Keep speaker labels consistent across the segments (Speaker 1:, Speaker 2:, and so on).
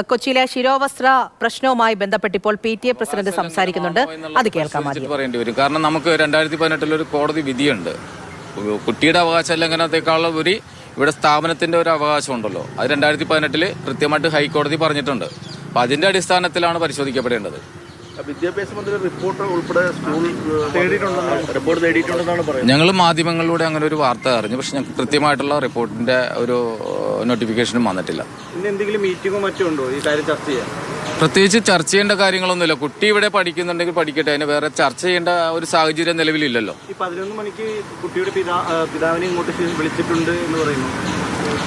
Speaker 1: കൊച്ചിയിലെ ശിരോവസ്ത്ര പ്രശ്നവുമായി ബന്ധപ്പെട്ട് ഇപ്പോൾ PTA പ്രസിഡന്റ് സംസാരിക്കുന്നുണ്ട്. അത് കേൾക്കാം.
Speaker 2: പറയേണ്ടി വരും. കാരണം നമുക്ക് 2018 ഒരു കോടതി വിധിയുണ്ട്. കുട്ടിയുടെ അവകാശ ലംഘനത്തെക്കാളുപരി ഇവിടെ സ്ഥാപനത്തിന്റെ ഒരു അവകാശം ഉണ്ടല്ലോ. അത് 2018 കൃത്യമായിട്ട് ഹൈക്കോടതി പറഞ്ഞിട്ടുണ്ട്. അപ്പം അതിന്റെ അടിസ്ഥാനത്തിലാണ് പരിശോധിക്കപ്പെടേണ്ടത്.
Speaker 3: വിദ്യാഭ്യാസ മന്ത്രി റിപ്പോർട്ട് ഉൾപ്പെടെ സ്കൂൾ റിപ്പോർട്ട് തേടിയിട്ടുണ്ടെന്നാണ് പറയുന്നത്.
Speaker 2: ഞങ്ങൾ മാധ്യമങ്ങളിലൂടെ അങ്ങനെ ഒരു വാർത്ത അറിഞ്ഞു. പക്ഷെ ഞങ്ങൾക്ക് കൃത്യമായിട്ടുള്ള റിപ്പോർട്ടിന്റെ ഒരു നോട്ടിഫിക്കേഷനും വന്നിട്ടില്ല.
Speaker 3: ഇന്ന് എന്തെങ്കിലും മീറ്റിംഗോ മറ്റോ ഉണ്ടോ ഈ കാര്യം ചർച്ച ചെയ്യാൻ?
Speaker 2: പ്രത്യേകിച്ച് ചർച്ച ചെയ്യേണ്ട കാര്യങ്ങളൊന്നുമില്ല. കുട്ടി ഇവിടെ പഠിക്കുന്നുണ്ടെങ്കിൽ പഠിക്കട്ടെ. അതിന് വേറെ ചർച്ച ചെയ്യേണ്ട ഒരു സാഹചര്യം നിലവിലില്ലല്ലോ.
Speaker 3: ഈ 11 മണിക്ക് കുട്ടിയുടെ പിതാവിനെ ഇങ്ങോട്ട് വിളിച്ചിട്ടുണ്ട് എന്ന് പറയുന്നു.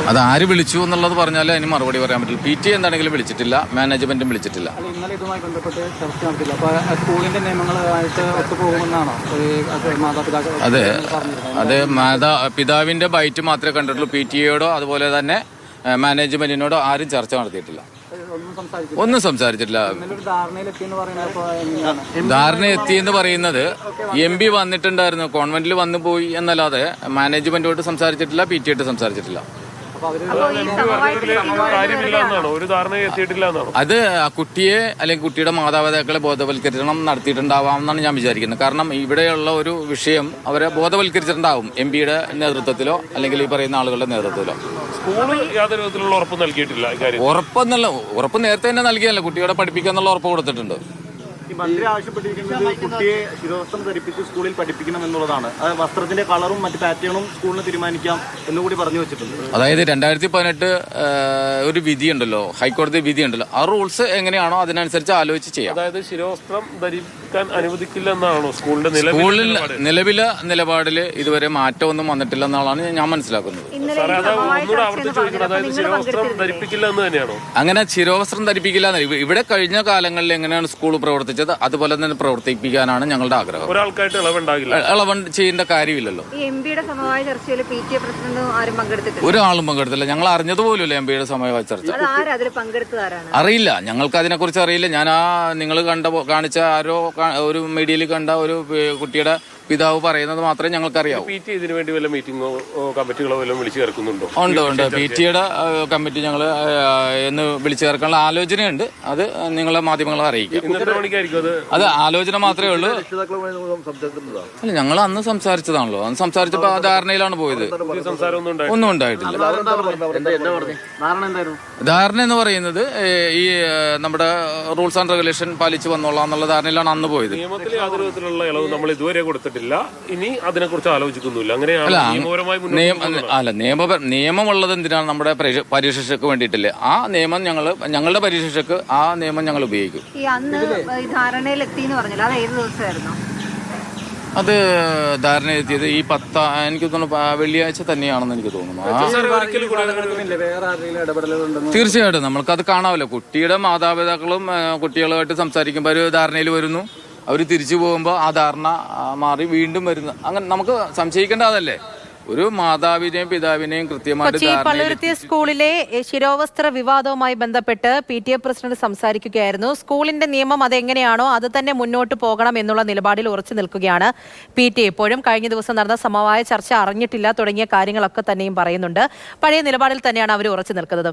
Speaker 2: അത് ആര് വിളിച്ചു എന്നുള്ളത് പറഞ്ഞാലേ അതിന് മറുപടി പറയാൻ പറ്റില്ല. PTA എന്താണെങ്കിലും വിളിച്ചിട്ടില്ല, മാനേജ്മെന്റും വിളിച്ചിട്ടില്ല.
Speaker 4: ഇന്നലെ ഇതുമായി ബന്ധപ്പെട്ട് ചർച്ച നടത്തില്ല. അപ്പോൾ സ്കൂളിന്റെ നിയമങ്ങളുമായിട്ട് ഒത്തുപോകുമെന്നാണോ മാതാപിതാക്കൾ?
Speaker 2: അതെ, പിതാവിന്റെ ബൈറ്റ് മാത്രമേ കണ്ടിട്ടുള്ളൂ. PTA-യോടോ അതുപോലെ തന്നെ മാനേജ്മെന്റിനോടോ ആരും ചർച്ച നടത്തിയിട്ടില്ല. ഒന്നും സംസാരിച്ചിട്ടില്ല. ധാരണ എത്തിയെന്ന് പറയുന്നത് MP വന്നിട്ടുണ്ടായിരുന്നു, കോൺവെന്റിൽ വന്നു പോയി എന്നല്ലാതെ മാനേജ്മെന്റോട്ട് സംസാരിച്ചിട്ടില്ല, PTA-യോട്ട് സംസാരിച്ചിട്ടില്ല. അത് ആ കുട്ടിയെ അല്ലെങ്കിൽ കുട്ടിയുടെ മാതാപിതാക്കളെ ബോധവൽക്കരണം നടത്തിയിട്ടുണ്ടാവാം എന്നാണ് ഞാൻ വിചാരിക്കുന്നത്. കാരണം ഇവിടെയുള്ള ഒരു വിഷയം അവരെ ബോധവൽക്കരിച്ചിട്ടുണ്ടാവും MP-യുടെ നേതൃത്വത്തിലോ അല്ലെങ്കിൽ ഈ പറയുന്ന ആളുകളുടെ നേതൃത്വത്തിലോ. ഉറപ്പ് നേരത്തെ തന്നെ നൽകിയല്ലോ. കുട്ടികളെ പഠിപ്പിക്കാന്നുള്ള ഉറപ്പ് കൊടുത്തിട്ടുണ്ട്.
Speaker 3: ഈ മന്ത്രി ആവശ്യപ്പെട്ടിരിക്കുന്നത് കുട്ടിയെ ശിരോവസ്ത്രം ധരിപ്പിച്ച് സ്കൂളിൽ പഠിപ്പിക്കണം എന്നുള്ളതാണ്. അത് വസ്ത്രത്തിന്റെ കളറും മറ്റു പാറ്റേണും സ്കൂളിന് തീരുമാനിക്കാം എന്നുകൂടി പറഞ്ഞു വെച്ചിട്ടുണ്ട്.
Speaker 2: അതായത് 2018 ഒരു വിധിയുണ്ടല്ലോ, ഹൈക്കോടതി വിധിയുണ്ടല്ലോ. ആ റൂൾസ് എങ്ങനെയാണോ അതിനനുസരിച്ച് ആലോചിച്ച് ചെയ്യാം.
Speaker 5: അതായത് ശിരോവസ്ത്രം ധരിക്കാൻ അനുവദിക്കില്ല എന്നാണോ സ്കൂളിൽ
Speaker 2: നിലവിലെ നിലപാടിൽ ഇതുവരെ മാറ്റമൊന്നും വന്നിട്ടില്ല എന്നാണ് ഞാൻ മനസ്സിലാക്കുന്നത്. അങ്ങനെ ശിരോവസ്ത്രം ധരിപ്പിക്കില്ല. ഇവിടെ കഴിഞ്ഞ കാലങ്ങളിൽ എങ്ങനെയാണ് സ്കൂൾ പ്രവർത്തിച്ചത് അതുപോലെ തന്നെ പ്രവർത്തിപ്പിക്കാനാണ് ഞങ്ങളുടെ ആഗ്രഹം.
Speaker 5: ഒരാൾക്കായിട്ട്
Speaker 2: ഇളവ് ചെയ്യേണ്ട കാര്യമില്ലല്ലോ. ഒരാളും പങ്കെടുത്തില്ല. ഞങ്ങൾ അറിഞ്ഞതുപോലുമില്ല MP-യുടെ സമവായ ചർച്ച. അറിയില്ല, ഞങ്ങൾക്ക് അതിനെക്കുറിച്ച് അറിയില്ല. ഞാൻ നിങ്ങൾ കാണിച്ച ആരോ ഒരു മീഡിയയിൽ കണ്ട ഒരു കുട്ടിയുടെ പിതാവ് പറയുന്നത് മാത്രമേ ഞങ്ങൾക്കറിയാവൂ.
Speaker 5: ഇതിനു വേണ്ടി വല്ല മീറ്റിംഗോ കമ്മിറ്റികളോ വല്ലതും വിളിച്ചു ചേർക്കുന്നുണ്ടോ?
Speaker 2: ഉണ്ട്. PTA-യുടെ കമ്മിറ്റി ഞങ്ങൾ എന്ന് വിളിച്ചു ചേർക്കാനുള്ള ആലോചനയുണ്ട്. അത് നിങ്ങളെ മാധ്യമങ്ങളെ അറിയിക്കാം. അത് ആലോചന മാത്രമേ ഉള്ളൂ. അല്ല, ഞങ്ങൾ അന്ന് സംസാരിച്ചതാണല്ലോ. അന്ന് സംസാരിച്ചപ്പോ ആ ധാരണയിലാണ് പോയത്. ഒന്നും ഉണ്ടായിട്ടില്ല. ധാരണ എന്ന് പറയുന്നത് ഈ നമ്മുടെ റൂൾസ് ആൻഡ് റെഗുലേഷൻ പാലിച്ചു വന്നോളാം എന്നുള്ള ധാരണയിലാണ് അന്ന് പോയത്.
Speaker 5: നിയമത്തിൽ യാതൊരു വിധത്തിലുള്ള ഇളവ് നമ്മൾ ഇതുവരെ കൊടുത്തിട്ടില്ല. ഇനി അതിനെക്കുറിച്ച് ആലോചിക്കുന്നില്ല.
Speaker 2: നിയമമുള്ളത് എന്തിനാണ്? നമ്മുടെ പരീക്ഷയ്ക്ക് വേണ്ടിയിട്ടില്ലേ. ആ നിയമം ഞങ്ങളുടെ പരീക്ഷയ്ക്ക് ആ നിയമം ഞങ്ങൾ ഉപയോഗിക്കും. അത് ധാരണയെത്തിയത് ഈ എനിക്ക് തോന്നുന്നു വെള്ളിയാഴ്ച തന്നെയാണെന്ന് എനിക്ക് തോന്നുന്നു. തീർച്ചയായിട്ടും നമ്മൾക്കത് കാണാമല്ലോ. കുട്ടിയുടെ മാതാപിതാക്കളും കുട്ടികളുമായിട്ട് സംസാരിക്കുമ്പോൾ ഒരു ധാരണയിൽ വരുന്നു. അവർ തിരിച്ചു പോകുമ്പോൾ ആ ധാരണ മാറി വീണ്ടും വരുന്നു. അങ്ങനെ നമുക്ക് സംശയിക്കേണ്ടതല്ലേ. ഒരു മാതാവിനെയും പിതാവിനെയും കൃത്യമായിട്ട്
Speaker 1: പള്ളുരുത്തി സ്കൂളിലെ ശിരോവസ്ത്ര വിവാദവുമായി ബന്ധപ്പെട്ട് PTA പ്രസിഡന്റ് സംസാരിക്കുകയായിരുന്നു. സ്കൂളിന്റെ നിയമം അതെങ്ങനെയാണോ അത് തന്നെ മുന്നോട്ട് പോകണം എന്നുള്ള നിലപാടിൽ ഉറച്ചു നിൽക്കുകയാണ് PTA. ഇപ്പോഴും കഴിഞ്ഞ ദിവസം നടന്ന സമവായ ചർച്ച അറിഞ്ഞിട്ടില്ല തുടങ്ങിയ കാര്യങ്ങളൊക്കെ തന്നെയും പറയുന്നുണ്ട്. പഴയ നിലപാടിൽ തന്നെയാണ് അവർ ഉറച്ചു നിൽക്കുന്നത്.